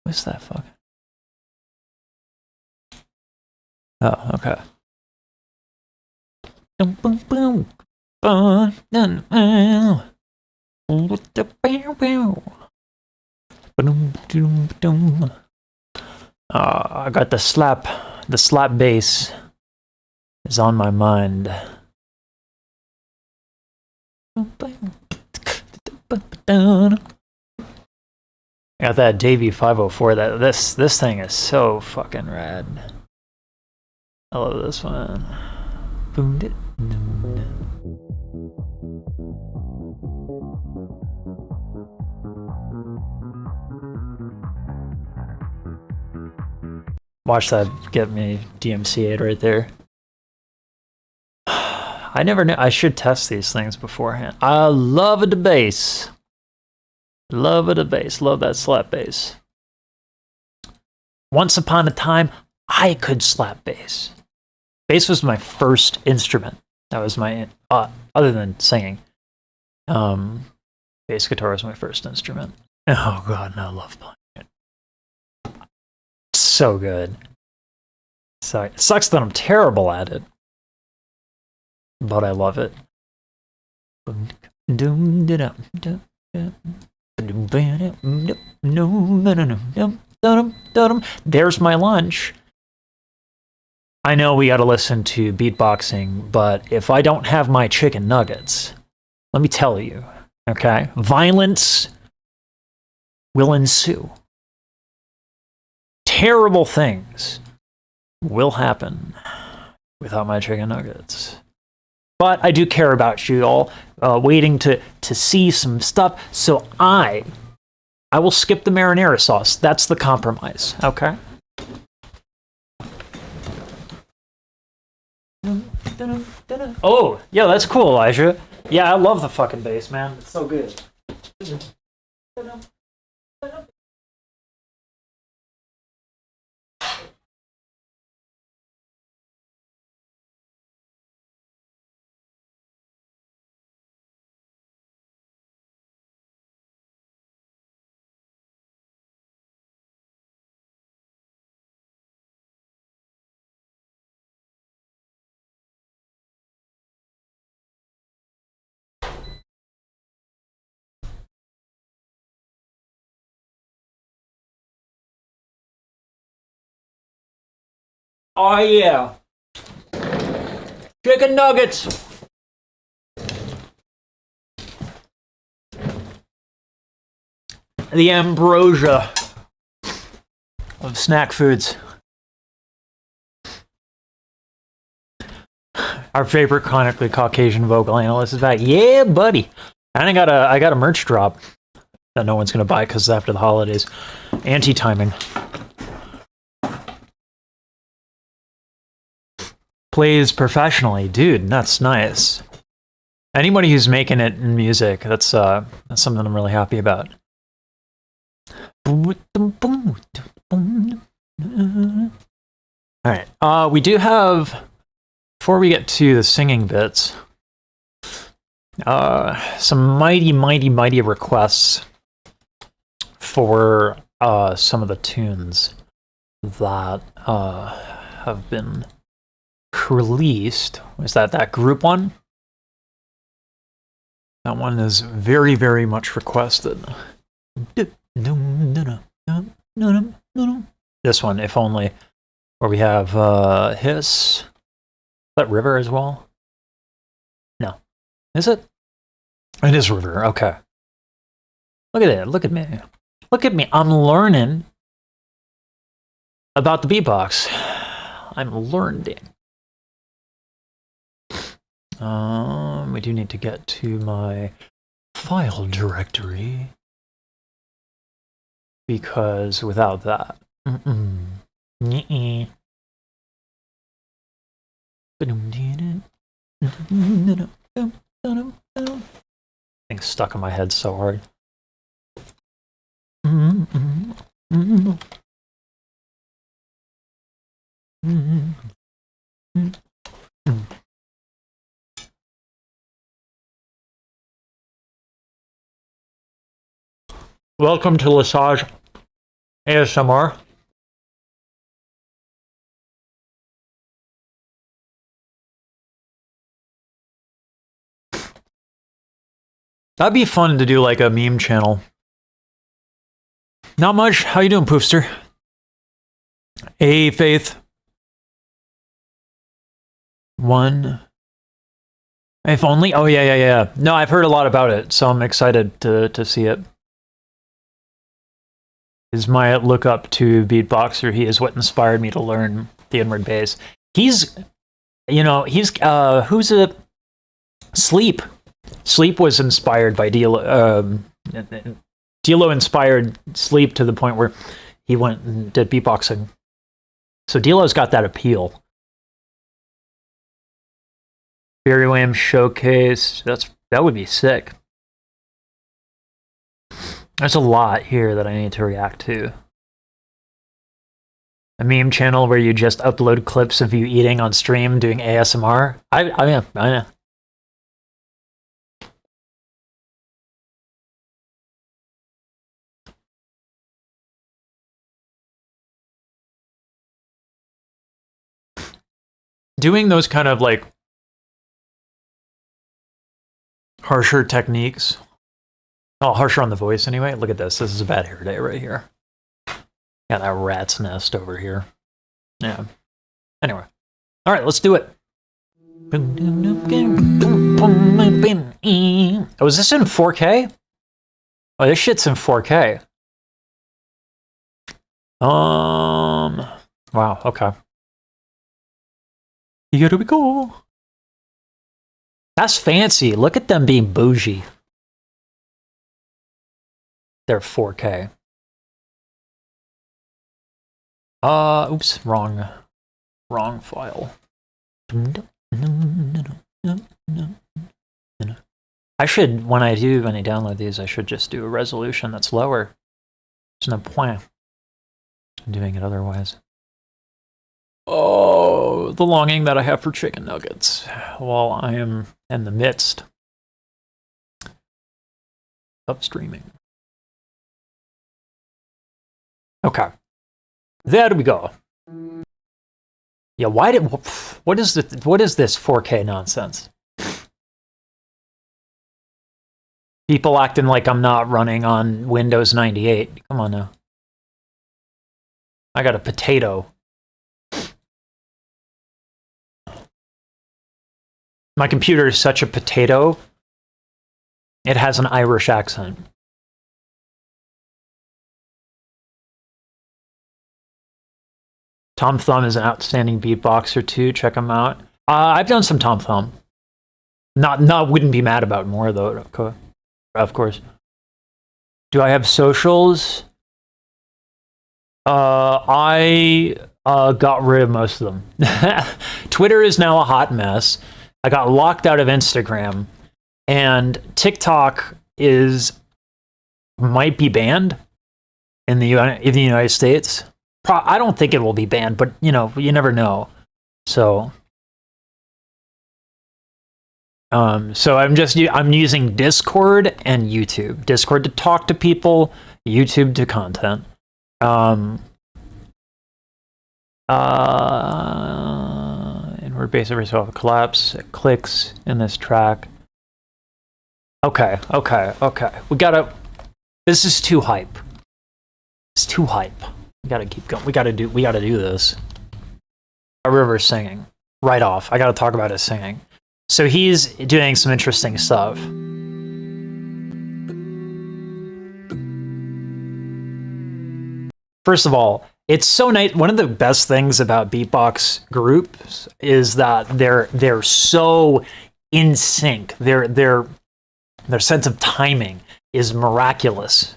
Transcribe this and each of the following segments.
What's that fuck? Oh, okay. I got the slap bass is on my mind. I got that Davey 504. This thing is so fucking rad. I love this one. Watch that get me DMCA'd right there. I never knew. I should test these things beforehand. I love the bass. Love the bass. Love that slap bass. Once upon a time, I could slap bass. Bass was my first instrument. That was my other than singing. Bass guitar was my first instrument. Oh god, and I love playing it. So good. So it sucks that I'm terrible at it, but I love it. There's my lunch. I know we gotta listen to beatboxing, but if I don't have my chicken nuggets, let me tell you, okay? Violence will ensue. Terrible things will happen without my chicken nuggets. But I do care about you all waiting to see some stuff, so I will skip the marinara sauce. That's the compromise, okay? Oh, yeah, that's cool, Elijah. Yeah, I love the fucking bass, man. It's so good. Oh, yeah. Chicken nuggets. The ambrosia of snack foods. Our favorite chronically Caucasian vocal analyst is back. Yeah, buddy. And I got a merch drop that no one's gonna buy because it's after the holidays. Anti-timing. Plays professionally, dude. That's nice. Anybody who's making it in music, that's something I'm really happy about. All right. We do have, before we get to the singing bits, some mighty requests for some of the tunes that have been released. Was that group one? That one is very much requested. This one, if only, where we have Hiss. Is that River as well? No. Is it? It is River, okay. Look at it, look at me. Look at me, I'm learning about the beatbox. I'm learning. We do need to get to my file directory, because without that, thing's stuck in my head so hard. Welcome to Lesage ASMR. That'd be fun to do like a meme channel. Not much. How you doing, Poofster? Hey, Faith. One. If only. Oh yeah. No, I've heard a lot about it, so I'm excited to see it. Is my look up to Beatboxer. He is what inspired me to learn the inward bass. He's, who's a Sleep. Sleep was inspired by Dlow. Dlow inspired Sleep to the point where he went and did beatboxing. So Dlow's got that appeal. Barry Williams showcase. That would be sick. There's a lot here that I need to react to. A meme channel where you just upload clips of you eating on stream doing ASMR. I know. Doing those kind of like harsher techniques. Oh, harsher on the voice anyway. Look at this. This is a bad hair day right here. Got that rat's nest over here. Yeah. Anyway. All right, let's do it. Oh, is this in 4K? Oh, this shit's in 4K. Wow, okay. Here we go. That's fancy. Look at them being bougie. They're 4K. Oops, wrong file. I should, when I download these, I should just do a resolution that's lower. There's no point in doing it otherwise. Oh, the longing that I have for chicken nuggets while I am in the midst of streaming. Okay. There we go. Yeah, what is this 4K nonsense? People acting like I'm not running on Windows 98. Come on now. I got a potato. My computer is such a potato. It has an Irish accent. Tom Thumb is an outstanding beatboxer too. Check him out. I've done some Tom Thumb. Wouldn't be mad about more though. Of course. Do I have socials? I got rid of most of them. Twitter is now a hot mess. I got locked out of Instagram, and TikTok might be banned in the United States. I don't think it will be banned, but you never know. So I'm using Discord and YouTube. Discord to talk to people, YouTube to content. Inward bass every so often collapse. It clicks in this track. Okay. This is too hype. It's too hype. We gotta keep going. We gotta do this. River's singing. Right off. I gotta talk about his singing. So he's doing some interesting stuff. First of all, it's so nice. One of the best things about beatbox groups is that they're so in sync. Their sense of timing is miraculous.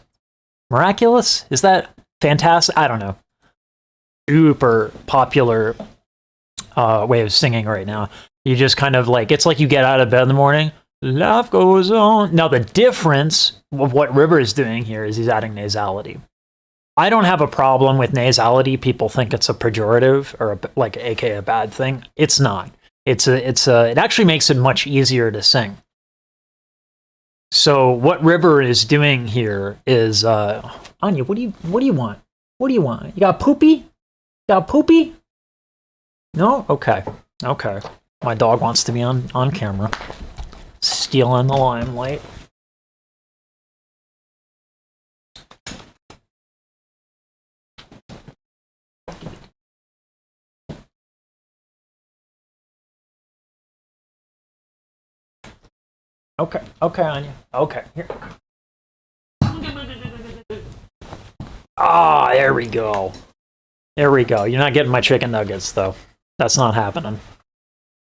Miraculous? Is that fantastic? I don't know. Super popular way of singing right now. You just kind of like, it's like you get out of bed in the morning, life goes on. Now the difference of what River is doing here is he's adding nasality. I don't have a problem with nasality. People think it's a pejorative or aka a bad thing. It's not. It actually makes it much easier to sing. So what River is doing here is Anya, what do you want? What do you want? You got poopy? Got poopy? No? Okay. Okay. My dog wants to be on camera. Stealing the limelight. Okay, okay, Anya. Okay, here. Ah, there we go. There we go. You're not getting my chicken nuggets, though. That's not happening.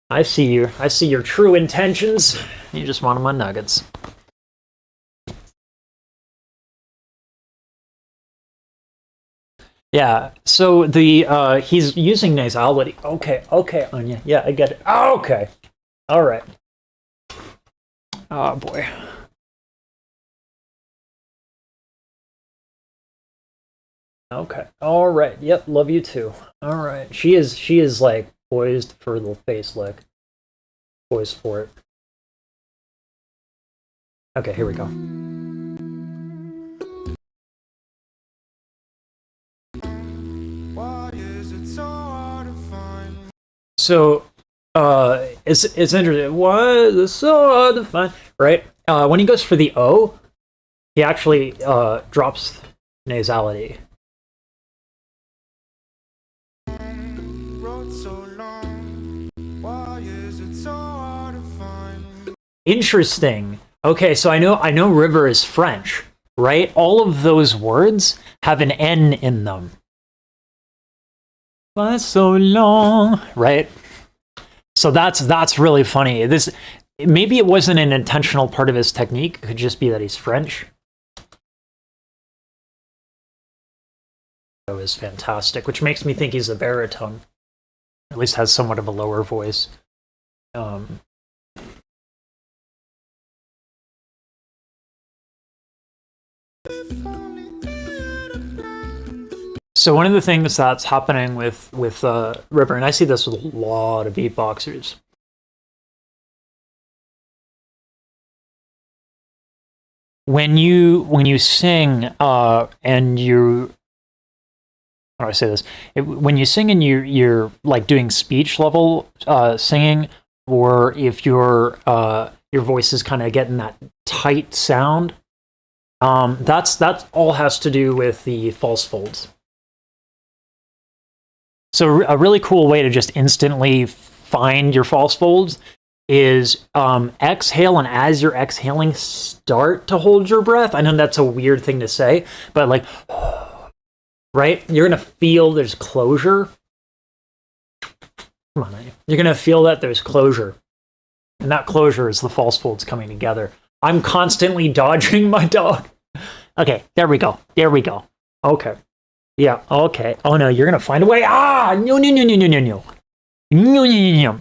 I see you. I see your true intentions. You just wanted my nuggets. Yeah, so the he's using nasality. Okay, okay, Anya. Yeah, I get it. Oh, okay. All right. Oh boy. Okay. All right. Yep, love you too. All right. She is like poised for the face lick. Poised for it. Okay, here we go. So, it's interesting. Why is it so hard to find? Right? When he goes for the O, he actually drops nasality. Interesting. Okay, so I know river is French, right? All of those words have an N in them. Why so long, right? So that's really funny. This maybe it wasn't an intentional part of his technique. It could just be that he's French. It was fantastic, which makes me think he's a baritone. At least has somewhat of a lower voice. So one of the things that's happening with River, and I see this with a lot of beatboxers, when you sing and you, how do I say this? When you sing and you're like doing speech level singing, or if your voice is kind of getting that tight sound, that's all has to do with the false folds. So a really cool way to just instantly find your false folds is exhale, and as you're exhaling, start to hold your breath. I know that's a weird thing to say, but like, right? You're gonna feel there's closure. Come on, you're gonna feel that there's closure, and that closure is the false folds coming together. I'm constantly dodging my dog. Okay, there we go. There we go. Okay. Yeah, okay. Oh no, you're gonna find a way. Ah! No, no, no, no, no, no, no. No, no, no, no.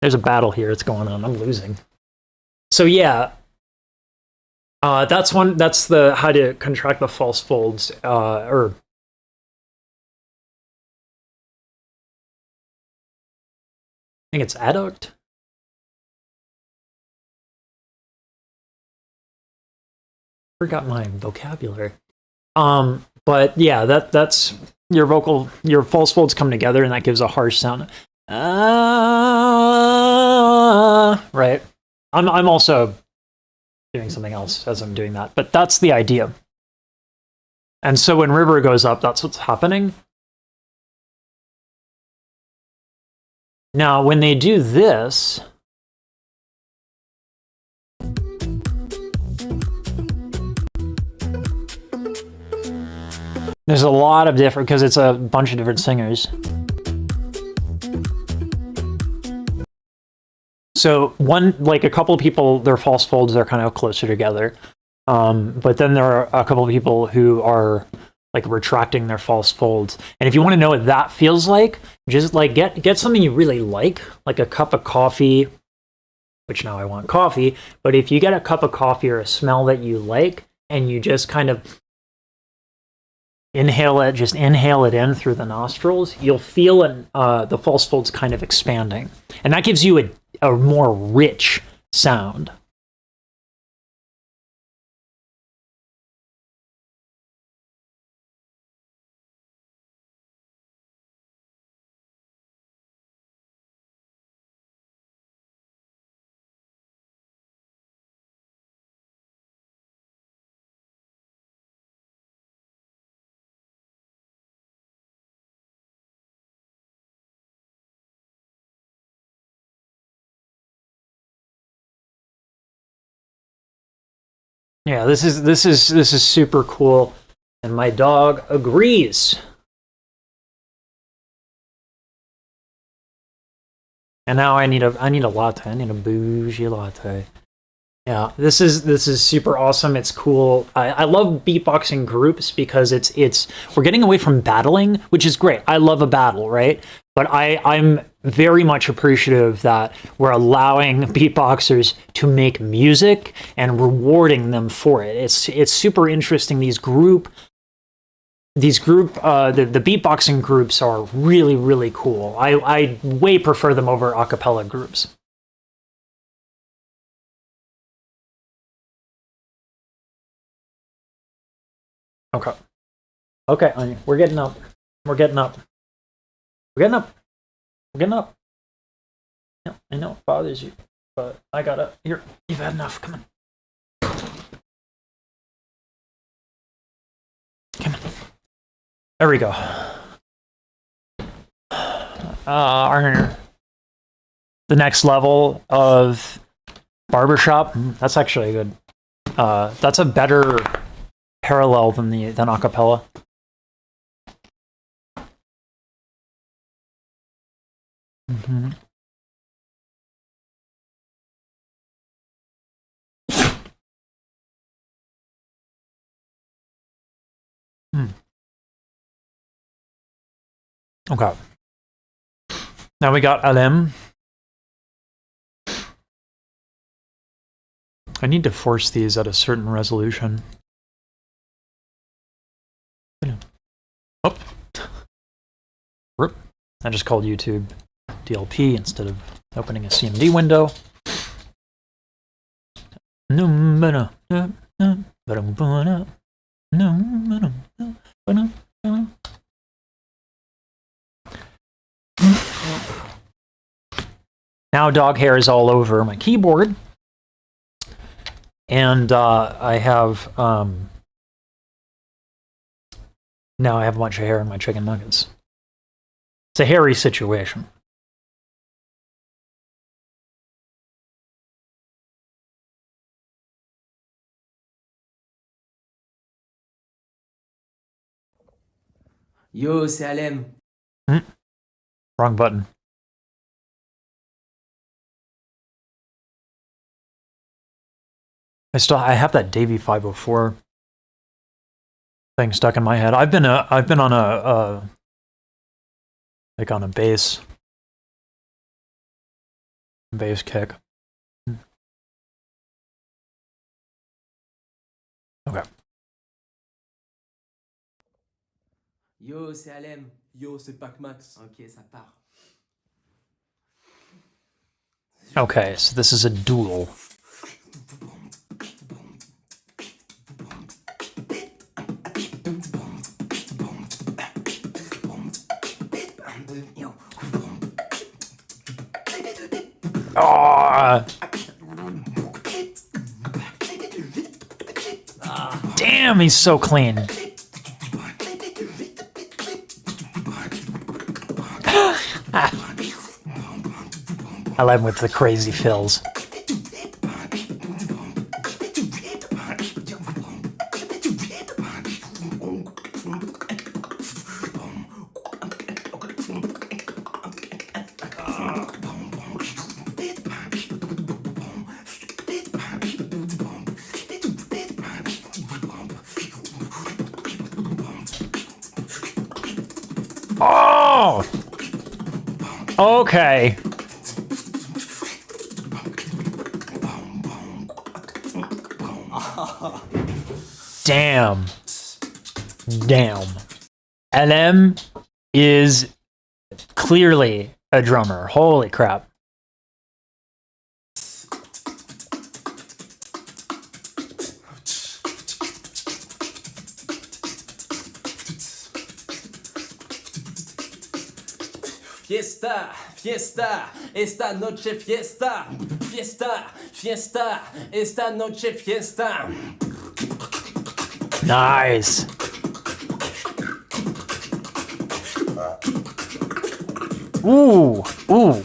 There's a battle here. It's going on. I'm losing. So yeah, that's the how to contract the false folds. Or I think it's adduct. Forgot my vocabulary. But yeah, that's your false folds come together, and that gives a harsh sound. Right. I'm also doing something else as I'm doing that, but that's the idea. And so when river goes up, that's what's happening. Now, when they do this, there's a lot of different, because it's a bunch of different singers. So a couple of people, their false folds are kind of closer together. But then there are a couple of people who are like retracting their false folds. And if you want to know what that feels like, just like get something you really like a cup of coffee, which now I want coffee. But if you get a cup of coffee or a smell that you like, and you just kind of inhale it in through the nostrils, you'll feel the false folds kind of expanding. And that gives you a more rich sound. Yeah, this is super cool, and my dog agrees. And now I need a latte. I need a bougie latte. Yeah, this is super awesome. It's cool. I love beatboxing groups because it's we're getting away from battling, which is great. I love a battle, right? But I'm very much appreciative that we're allowing beatboxers to make music and rewarding them for it. It's super interesting. The beatboxing groups are really, really cool. I way prefer them over a cappella groups. Okay. Okay, Anya, we're getting up. We're getting up. We're getting up. We're getting up. Yeah, I know it bothers you, but I gotta. Here, you've had enough. Come on. Come on. There we go. The next level of barbershop. That's actually a good. That's a better parallel than acapella. Mm-hmm. Okay. Now we got LM. I need to force these at a certain resolution. Oh. Rip. I just called YouTube DLP instead of opening a CMD window. Now dog hair is all over my keyboard. And I have now I have a bunch of hair in my chicken nuggets. It's a hairy situation. Yo, c'est Alem. Wrong button. I have that Davey 504 thing stuck in my head. I've been on a like on a bass kick. Okay. Yo, c'est Alem. Yo, c'est Pac-Max. Ok, ça part. Okay, so this is a duel. Oh. Damn, he's so clean. I like him with the crazy fills. Oh! Okay. Damn. Damn. LM is clearly a drummer. Holy crap. Fiesta, fiesta, esta noche fiesta. Fiesta, fiesta, esta noche fiesta. Nice. Ooh, ooh.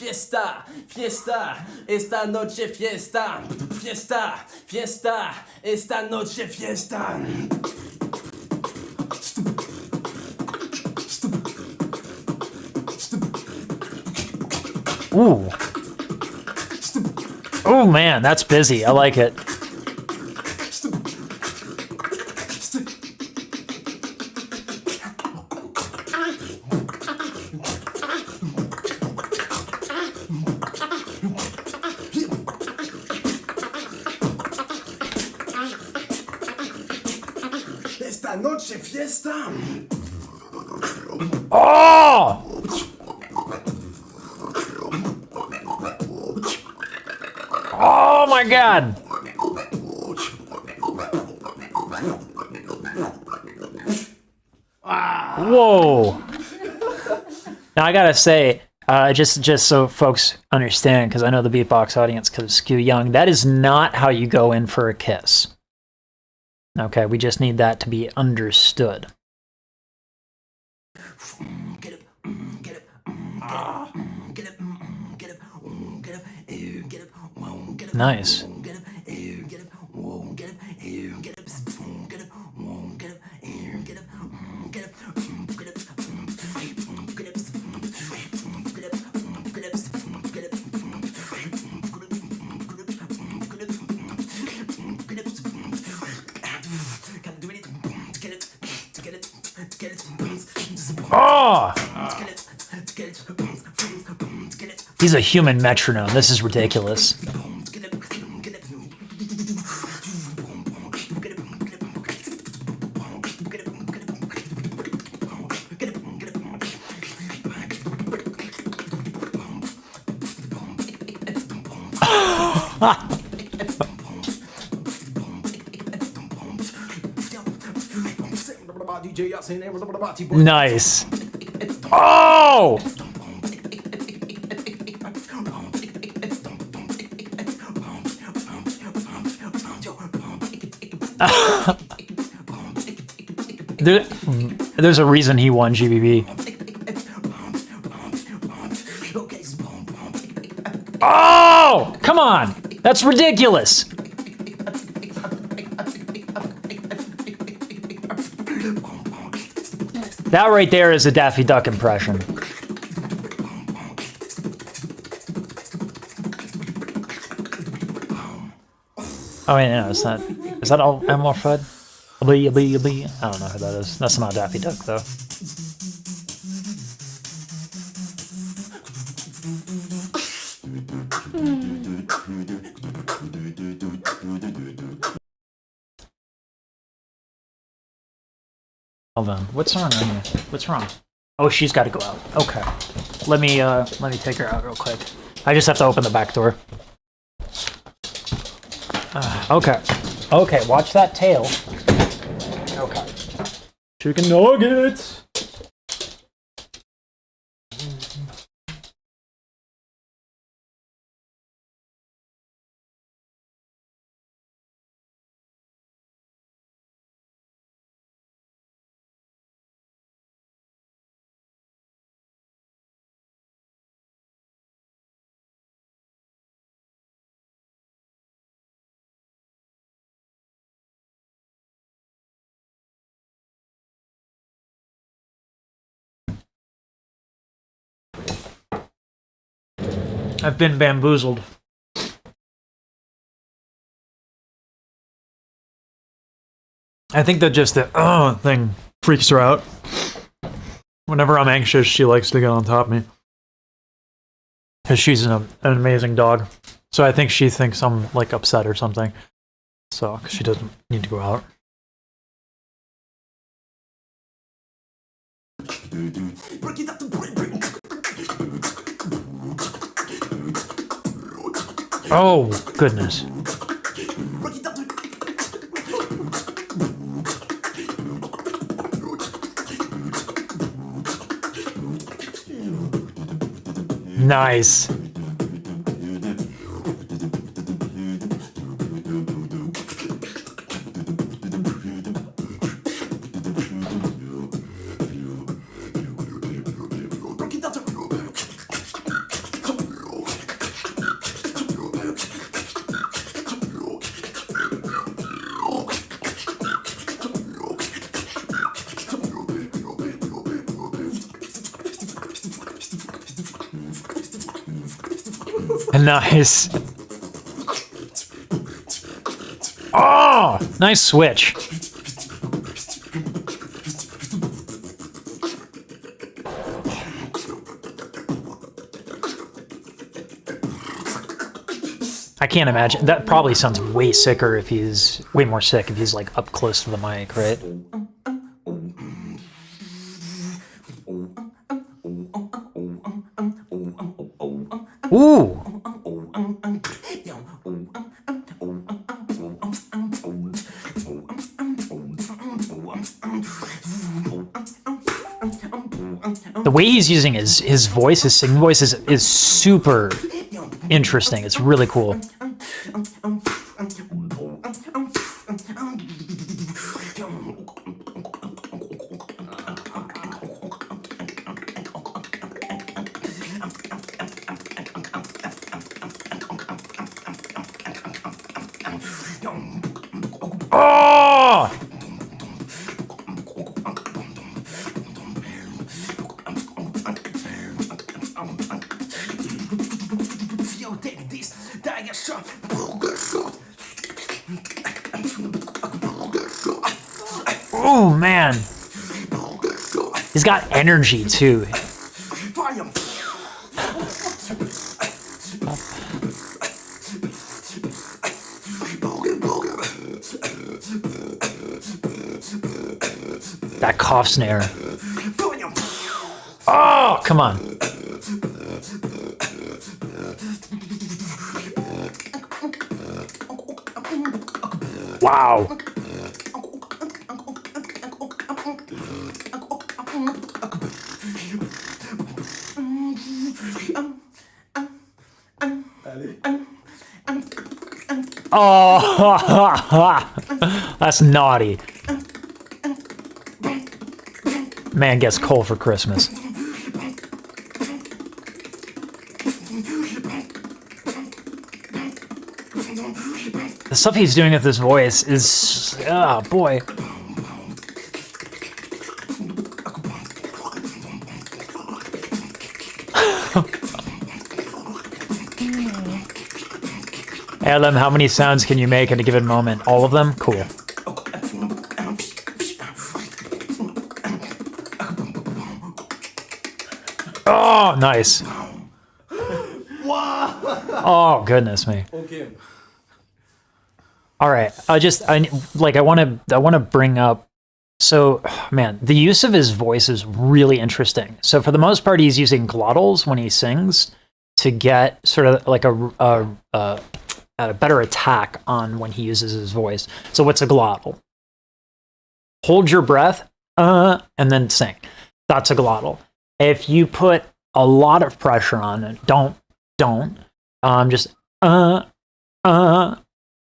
Fiesta, fiesta, esta noche fiesta. Fiesta, fiesta, esta noche fiesta. Ooh. Oh man, that's busy. I like it. Esta noche fiesta. Oh! Oh my god! Whoa! Now I gotta say, just so folks understand, because I know the beatbox audience could skew young, that is not how you go in for a kiss. Okay, we just need that to be understood. Nice. Oh! He's a human metronome. This is ridiculous. Nice. Oh! There's a reason he won GBB. Oh! Come on! That's ridiculous! That right there is a Daffy Duck impression. Oh wait, no, it's not. Is that all Elmer Fudd? I don't know who that is. That's not Daffy Duck, though. Hold on. What's wrong on here? What's wrong? Oh, she's got to go out. Okay. Let me take her out real quick. I just have to open the back door. Okay. Okay, watch that tail. Okay. Chicken nuggets! I've been bamboozled. I think that just the thing freaks her out. Whenever I'm anxious, she likes to get on top of me. Because she's an amazing dog. So I think she thinks I'm like upset or something. So, because she doesn't need to go out. Oh, goodness. Nice. Nice. Oh, nice switch. I can't imagine. That probably sounds way sicker if he's way more sick if he's like up close to the mic, right? Ooh. The way he's using his voice, his singing voice is super interesting. It's really cool. Oh! Oh man, he's got energy too. That cough snare. Oh, come on. Wow. Oh, that's naughty. Man gets coal for Christmas. The stuff he's doing with his voice is, oh boy. Adam, how many sounds can you make in a given moment? All of them? Cool. Oh, nice. Oh, goodness me. Okay. All right. I want to bring up. So, man, the use of his voice is really interesting. So, for the most part, he's using glottals when he sings to get sort of like a better attack on when he uses his voice. So, what's a glottal? Hold your breath, and then sing. That's a glottal. If you put a lot of pressure on it, just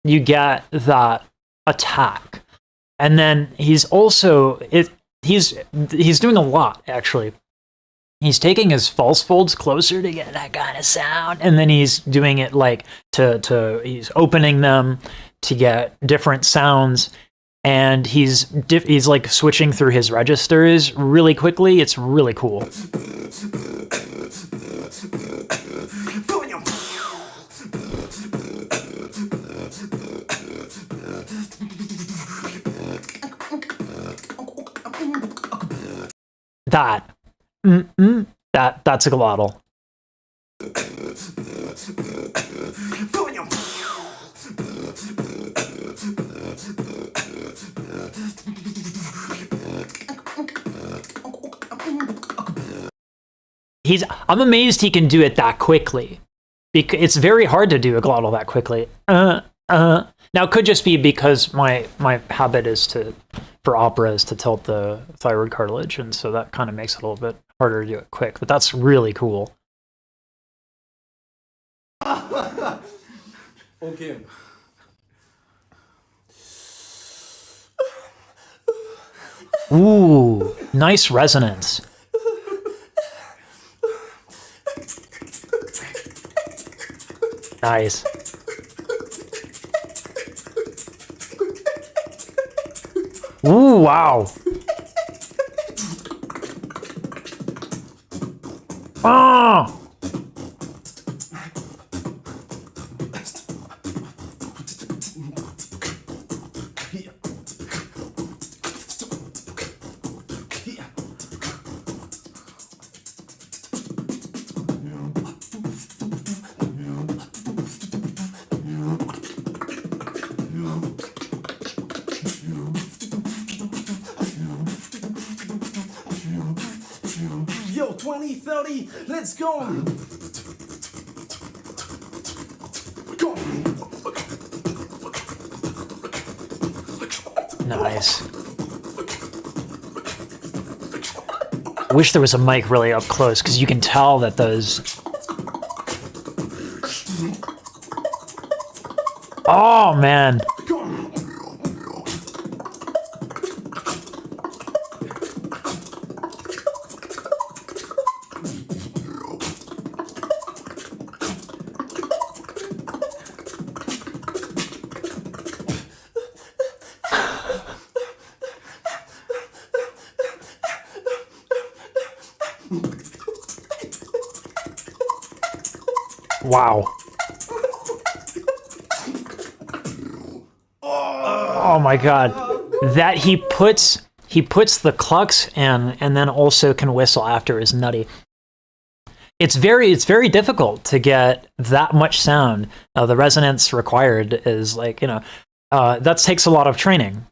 you get that attack. And then he's also he's doing a lot actually. He's taking his false folds closer to get that kind of sound, and then he's doing it like he's opening them to get different sounds, and he's like switching through his registers really quickly. It's really cool. That's a glottal. I'm amazed he can do it that quickly. Because it's very hard to do a glottal that quickly. Now it could just be because my habit is for opera is to tilt the thyroid cartilage, and so that kind of makes it a little bit harder to do it quick. But that's really cool. Okay. Ooh, nice resonance. Nice. Ooh, wow. Oh. Yo, 2030, let's go. Nice. I wish there was a mic really up close, because you can tell that those... Oh, man. Wow. Oh my god. That he puts the clucks in and then also can whistle after is nutty. It's very difficult to get that much sound. The resonance required is like, you know, that takes a lot of training.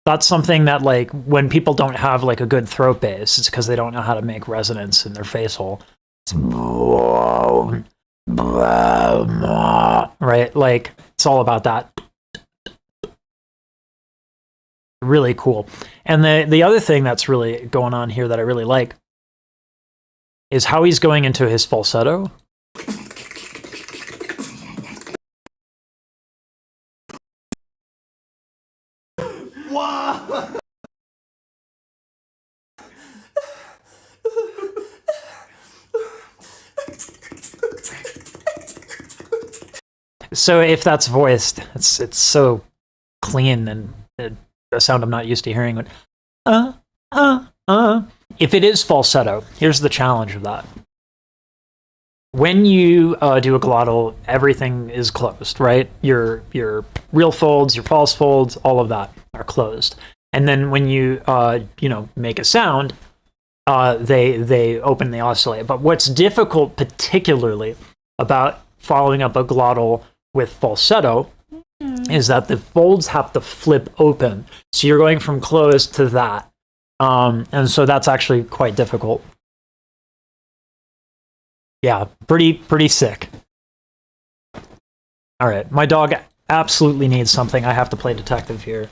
That's something that, like, when people don't have like a good throat bass, it's because they don't know how to make resonance in their face hole. Right? Like, it's all about that. Really cool. And the other thing that's really going on here that I really like is how he's going into his falsetto. Wow. So if that's voiced, it's so clean and a sound I'm not used to hearing. But if it is falsetto, here's the challenge of that. When you do a glottal, everything is closed, right? Your real folds, your false folds, all of that are closed. And then when you make a sound, they open, they oscillate. But what's difficult, particularly about following up a glottal with falsetto, is that the folds have to flip open. So you're going from closed to that. And so that's actually quite difficult. Yeah, pretty sick. All right, my dog absolutely needs something. I have to play detective here.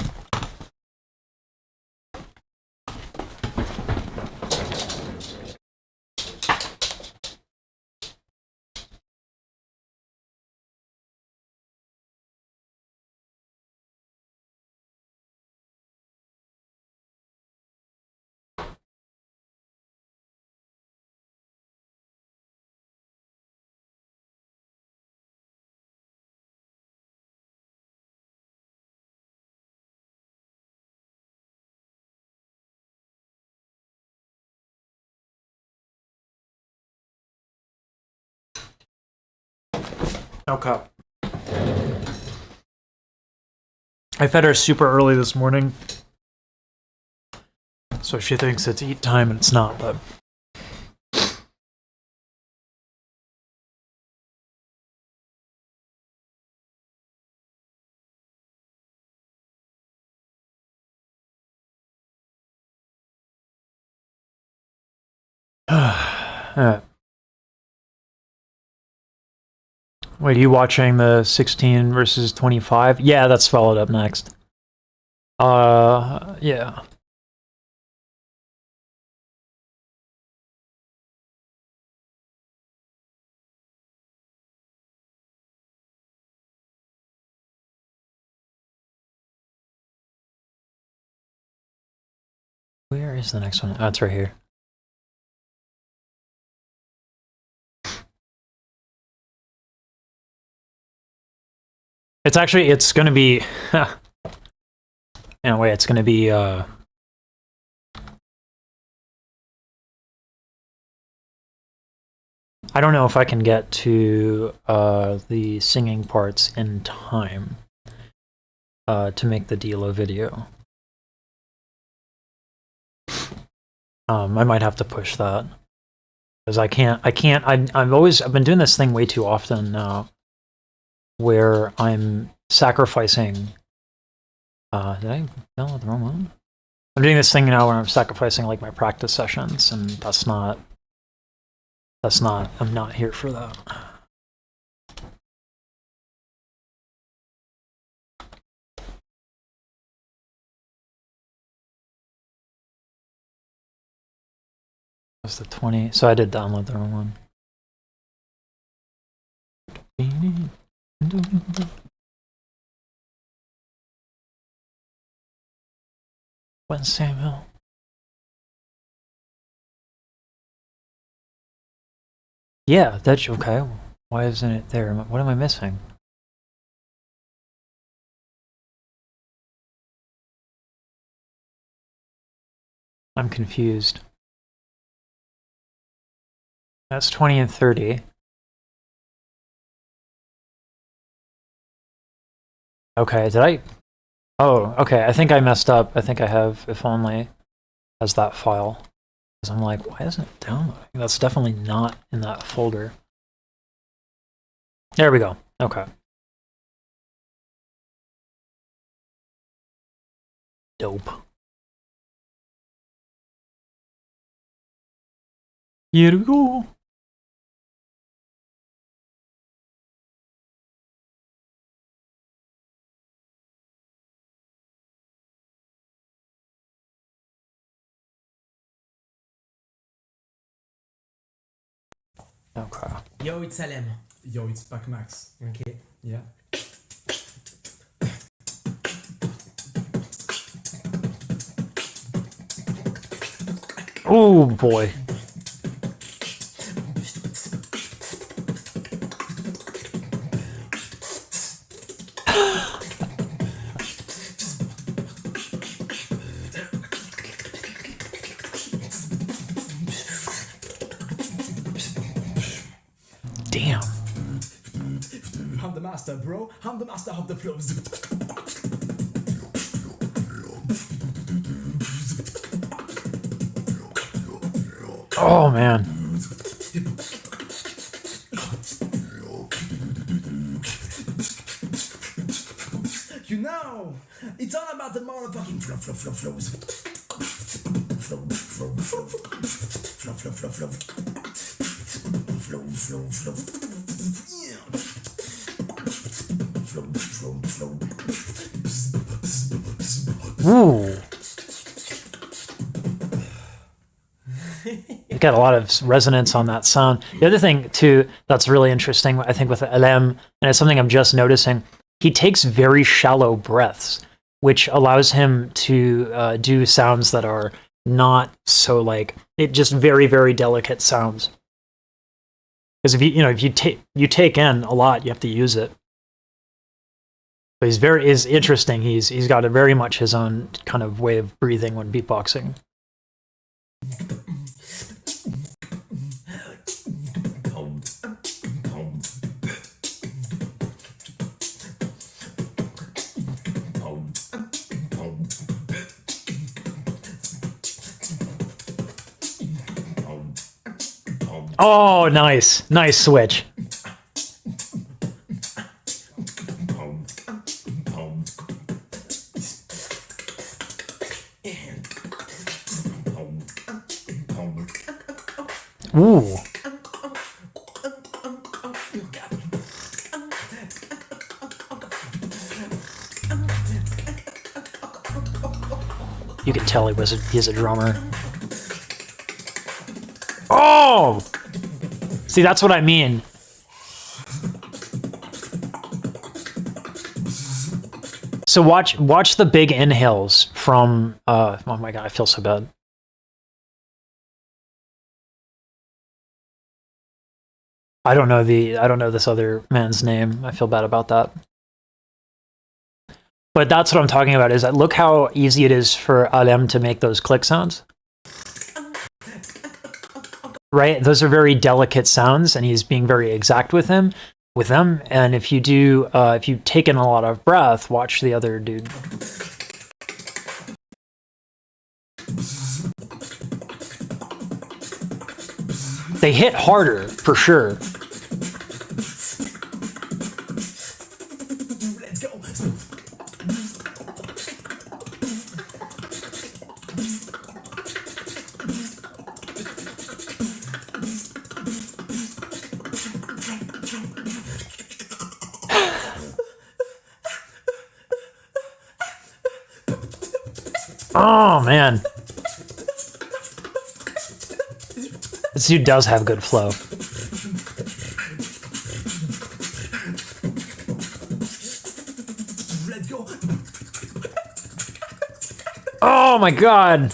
Okay. I fed her super early this morning, so she thinks it's eat time and it's not, but... Wait, are you watching the 16 versus 25? Yeah, that's followed up next. Yeah. Where is the next one? Oh, it's right here. It's gonna be... Anyway, it's gonna be, I don't know if I can get to the singing parts in time to make the Dlow video. I might have to push that because I've been doing this thing way too often now, where I'm sacrificing. Did I download the wrong one? I'm doing this thing now where I'm sacrificing like my practice sessions, and that's not, I'm not here for that. That's the 20, so I did download the wrong one. When Samuel. Yeah, that's okay. Why isn't it there? What am I missing? I'm confused. That's 20 and 30. Okay, did I? Oh, okay, I think I messed up. I think I have if only as that file. Because I'm like, why isn't it downloading? That's definitely not in that folder. There we go. Okay. Dope. Here we go. Okay. Yo, it's Salem. Yo, it's Pac Max. Okay. Yeah. Oh boy. Damn. I'm the master, bro. I'm the master of the flows. Oh man. You know, it's all about the motherfucking flows. Flow. Ooh. You got a lot of resonance on that sound. The other thing too that's really interesting, I think, with LM, and it's something I'm just noticing, he takes very shallow breaths, which allows him to do sounds that are not so like it, just very, very delicate sounds. Because if you take in a lot, you have to use it. But is interesting. He's got a very much his own kind of way of breathing when beatboxing. Oh, nice switch. Ooh. You can tell he's a drummer. Oh! See, that's what I mean. So watch the big inhales from oh my god, I feel so bad. I don't know this other man's name. I feel bad about that. But that's what I'm talking about, is that look how easy it is for Alem to make those click sounds. Right? Those are very delicate sounds, and he's being very exact with them. And if you take in a lot of breath, watch the other dude. They hit harder, for sure. Let's go. Oh, man. This dude does have good flow. Let's go. Oh my god.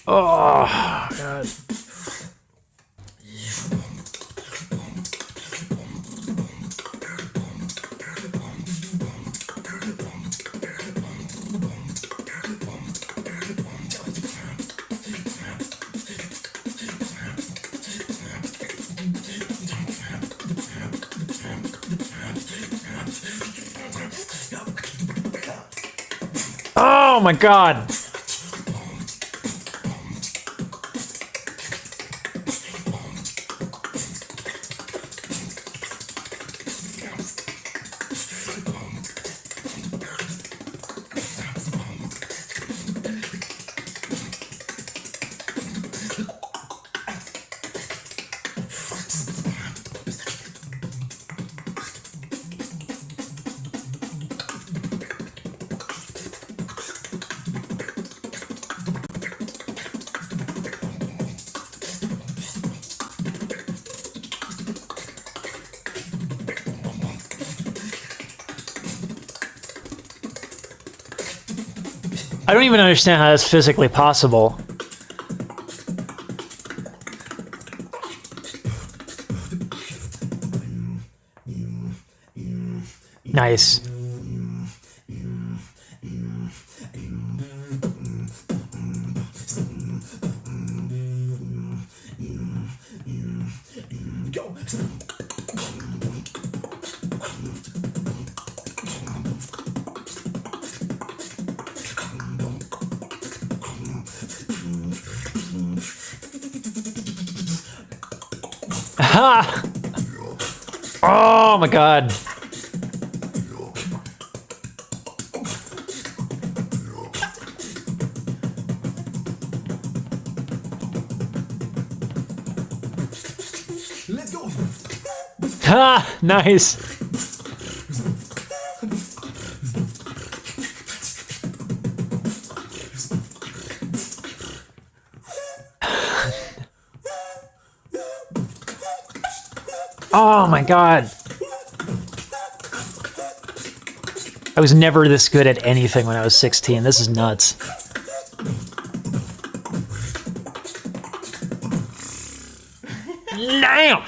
Oh, god. Oh my god. I don't even understand how that's physically possible. Nice. Go. Ha! Oh my god. Let's go. Ha! Nice. Oh my god. I was never this good at anything when I was 16. This is nuts. Damn!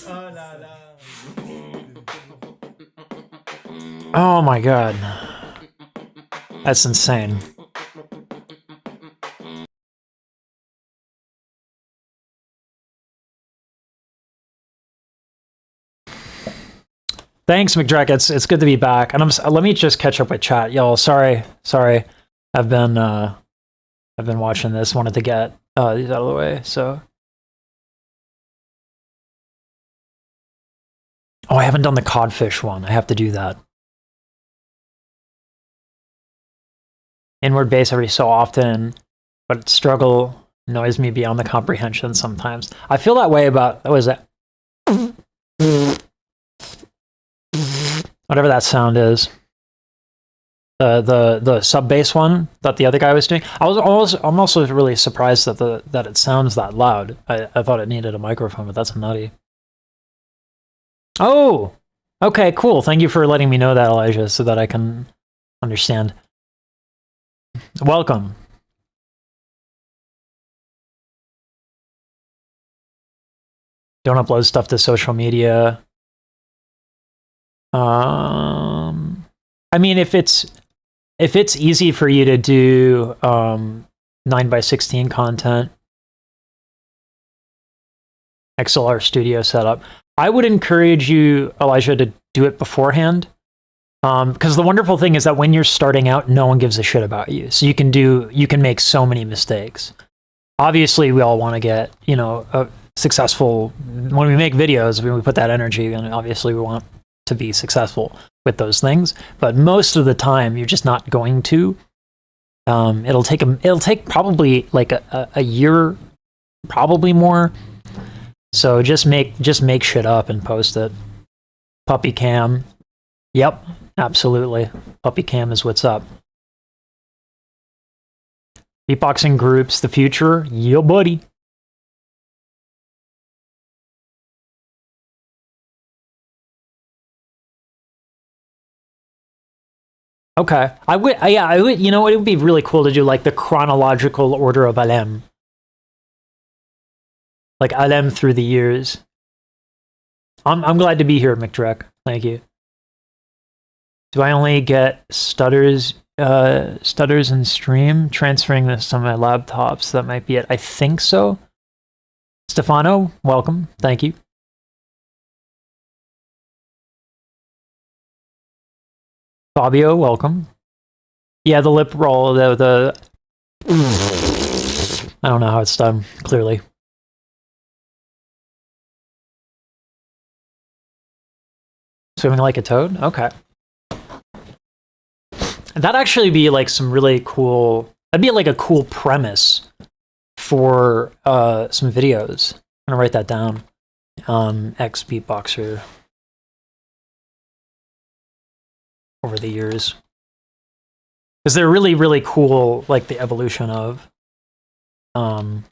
Oh là là. Oh my god. That's insane. Thanks, McDreck. It's good to be back. And let me just catch up with chat, y'all. Sorry. I've been watching this. Wanted to get these out of the way. So, oh, I haven't done the codfish one. I have to do that. Inward bass every so often, but struggle annoys me beyond the comprehension sometimes. I feel that way about, what is that? Whatever that sound is. The sub bass one that the other guy was doing. I'm also really surprised that it sounds that loud. I thought it needed a microphone, but that's nutty. Oh, okay, cool. Thank you for letting me know that, Elijah, so that I can understand. Welcome. Don't upload stuff to social media. I mean, if it's easy for you to do 9x16 content, XLR studio setup, I would encourage you, Elijah, to do it beforehand. Because the wonderful thing is that when you're starting out, no one gives a shit about you. So you can make so many mistakes. Obviously, we all want to get, successful. When we make videos, we put that energy, and obviously we want to be successful. with those things, but most of the time you're just not going to. It'll take probably like a year, probably more. So just make shit up and post it. Puppy cam. Yep, absolutely. Puppy cam is what's up. Beatboxing groups, the future. Yo, buddy. Okay. I would, you know, it would be really cool to do like the chronological order of Alem. Like Alem through the years. I'm glad to be here, McDrek. Thank you. Do I only get stutters in stream? Transferring this to my laptops, that might be it. I think so. Stefano, welcome. Thank you. Fabio, welcome. Yeah, the lip roll, the I don't know how it's done, clearly. Swimming like a toad? Okay. That'd actually be like some really cool, that'd be like a cool premise for some videos. I'm gonna write that down. Ex beatboxer over the years. Because they're really, really cool, like the evolution of I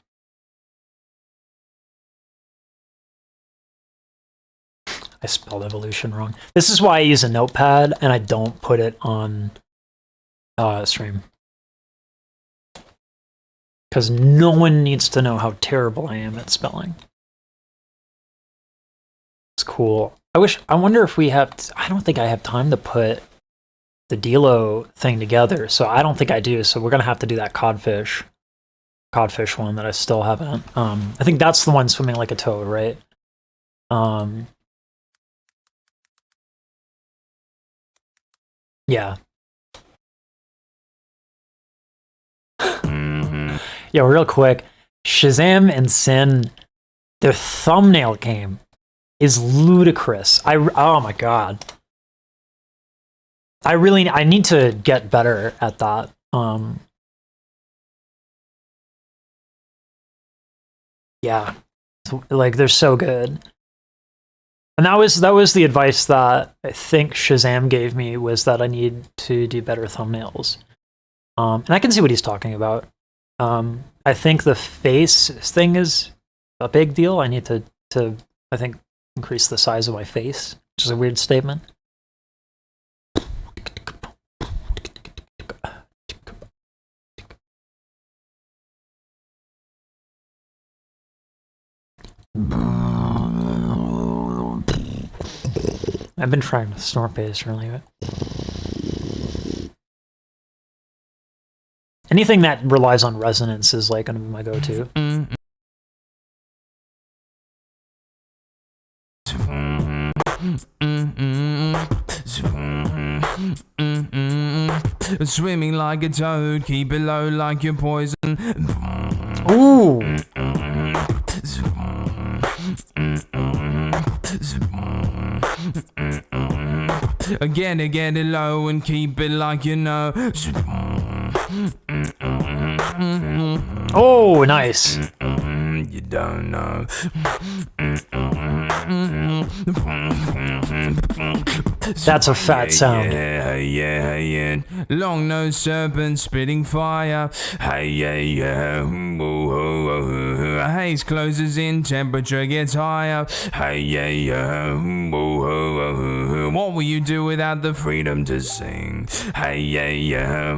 spelled evolution wrong. This is why I use a notepad and I don't put it on stream. Because no one needs to know how terrible I am at spelling. It's cool. I wonder if we have, I don't think I have time to put the Dlow thing together, so I don't think I do, so we're gonna have to do that codfish one that I still haven't. I think that's the one swimming like a toad, right? Yeah. Yo, real quick, Shazam and Sin, their thumbnail game is ludicrous. Oh my god. I need to get better at that. Yeah. Like they're so good. And that was the advice that I think Shazam gave me, was that I need to do better thumbnails. And I can see what he's talking about. I think the face thing is a big deal. I need to I think increase the size of my face, which is a weird statement. I've been trying to snort bass really. Anything that relies on resonance is like going to be my go-to. Swimming like a toad, keep it low like your poison. Ooh. Again, get it low and keep it like you know. Oh, nice. You don't know. That's a fat sound. Yeah. Long-nosed serpent spitting fire. Yeah. Haze closes in, temperature gets higher. Yeah. What will you do without the freedom to sing? Yeah.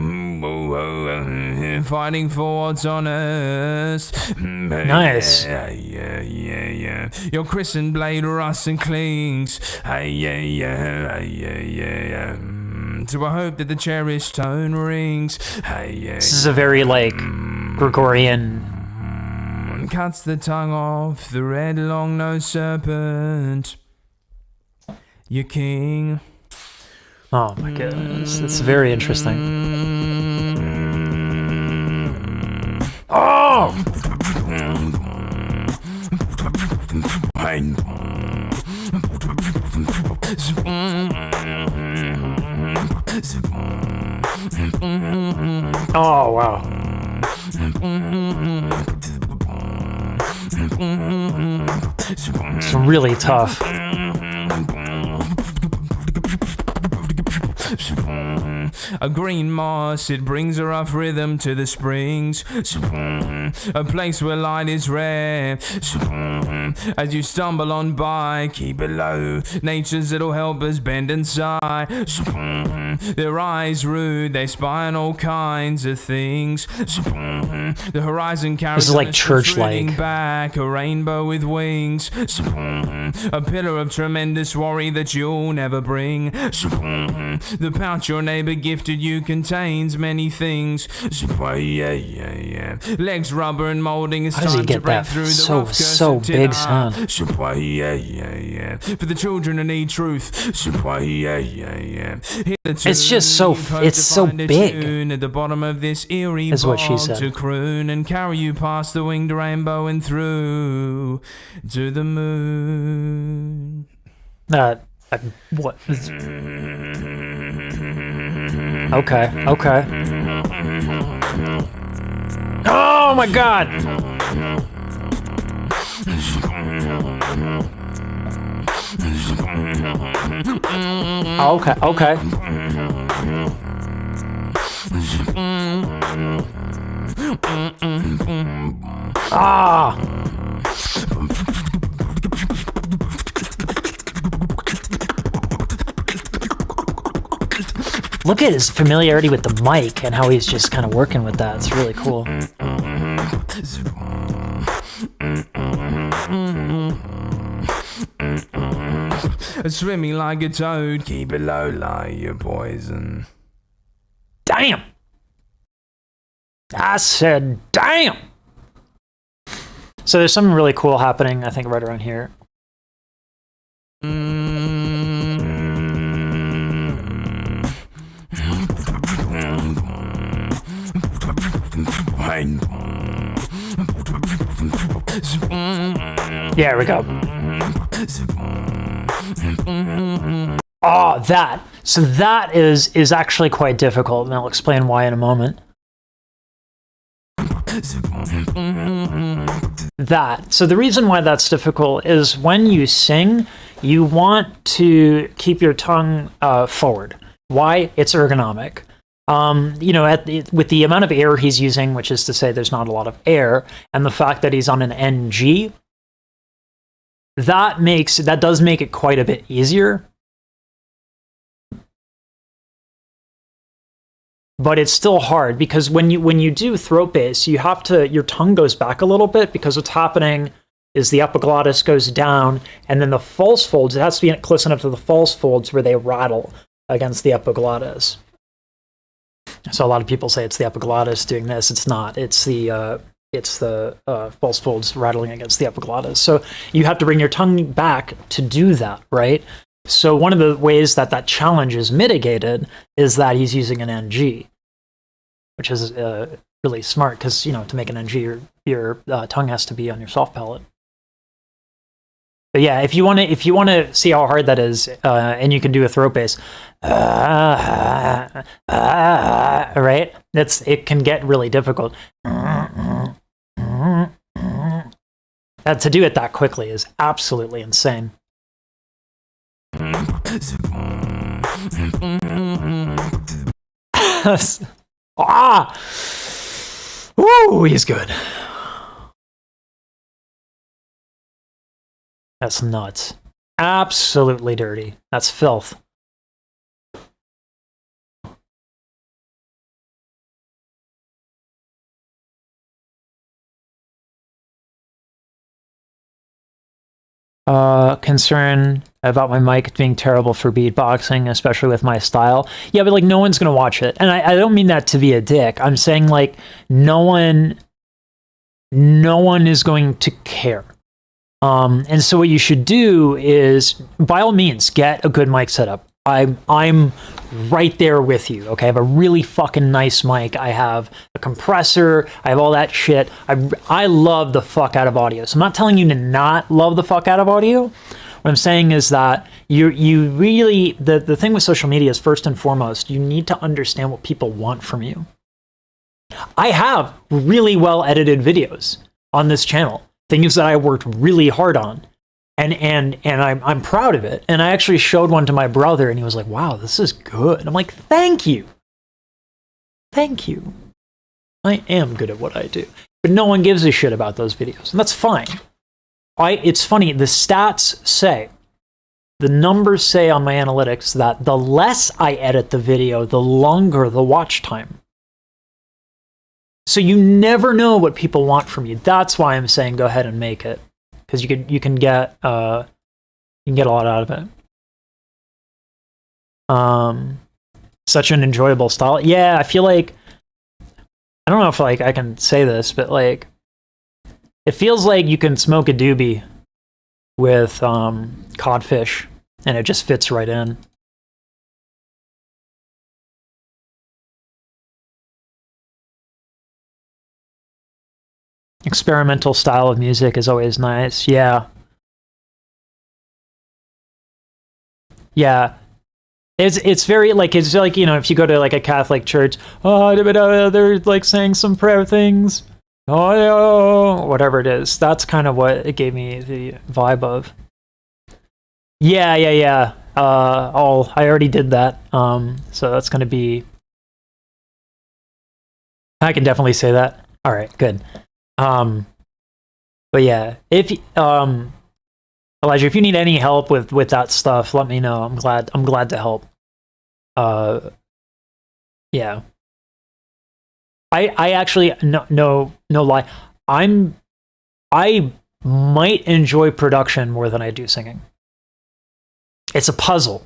Fighting for what's honest. Nice. Yeah. Your christened blade rusts and clings. Yeah. To a hope that the cherished tone rings. This is a very like Gregorian. Cuts the tongue off the red long-nosed serpent. Your king. Oh my goodness, it's very interesting. Oh! Oh, wow. It's really tough. A green moss, it brings a rough rhythm to the springs. A place where light is rare. As you stumble on by, keep it low. Nature's little helpers bend and sigh. Their eyes rude, they spy on all kinds of things. The horizon carries this is like church-like. back, a rainbow with wings. A pillar of tremendous worry that you'll never bring. The pouch your neighbor gifted you contains many things. Legs rubber and molding is How does he time to get break that through the so rough so curse big of sound? For the children who need truth. It's just so it's so big. At the bottom of this eerie is what she bog said. to croon and carry you past the winged rainbow and through to the moon. What? Okay. Oh my god! Okay. Ah! Look at his familiarity with the mic and how he's just kind of working with that. It's really cool. Swimming like a toad, keep it low like you're poison. Damn! I said damn! So there's something really cool happening, I think, right around here. Yeah, here we go. Oh, that. So that is actually quite difficult, and I'll explain why in a moment. That. So the reason why that's difficult is when you sing, you want to keep your tongue forward. Why? It's ergonomic. With the amount of air he's using, which is to say there's not a lot of air, and the fact that he's on an NG, that does make it quite a bit easier. But it's still hard because when you do throat bass, your tongue goes back a little bit because what's happening is the epiglottis goes down, and then the false folds, it has to be close enough to the false folds where they rattle against the epiglottis. So a lot of people say it's the epiglottis doing this. It's not. It's the false folds rattling against the epiglottis. So you have to bring your tongue back to do that, right? So one of the ways that challenge is mitigated is that he's using an NG, which is really smart because, to make an NG, your tongue has to be on your soft palate. But yeah, if you want to see how hard that is, and you can do a throat bass, right? It can get really difficult. To do it that quickly is absolutely insane. Woo, he's good. That's nuts. Absolutely dirty. That's filth. Concern about my mic being terrible for beatboxing, especially with my style. Yeah, but no one's gonna watch it. And I don't mean that to be a dick. I'm saying no one is going to care. And so what you should do is, by all means, get a good mic setup. I'm right there with you, okay? I have a really fucking nice mic. I have a compressor. I have all that shit. I love the fuck out of audio. So I'm not telling you to not love the fuck out of audio. What I'm saying is that you really, the thing with social media is, first and foremost, you need to understand what people want from you. I have really well edited videos on this channel, things that I worked really hard on, and I'm proud of it. And I actually showed one to my brother, and he was like, "Wow, this is good." I'm like, "Thank you, thank you. I am good at what I do." But no one gives a shit about those videos, and that's fine. It's funny, the stats say, the numbers say on my analytics that the less I edit the video, the longer the watch time. So you never know what people want from you. That's why I'm saying go ahead and make it, because you can get a lot out of it. Such an enjoyable style. Yeah, I feel like, I don't know if like I can say this, but like, it feels like you can smoke a doobie with codfish, and it just fits right in. Experimental style of music is always nice. Yeah. Yeah. It's very like, it's like, you know, if you go to like a Catholic church, oh, they're like saying some prayer things. Oh, whatever it is. That's kind of what it gave me the vibe of. Yeah. I already did that. So that's going to be, I can definitely say that. All right, good. But yeah, if Elijah, if you need any help with that stuff, let me know. I'm glad to help. Yeah. I actually, no lie, I might enjoy production more than I do singing. It's a puzzle.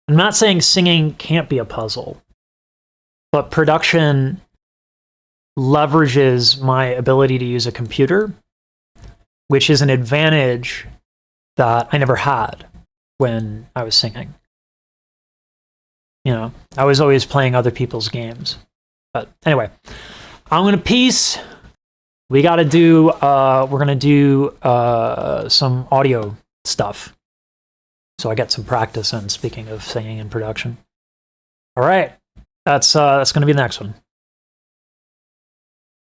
I'm not saying singing can't be a puzzle, but production leverages my ability to use a computer, which is an advantage that I never had when I was singing. You know, I was always playing other people's games. But anyway, I'm gonna peace. We're gonna do some audio stuff, so I get some practice in, speaking of singing and production. All right, that's gonna be the next one.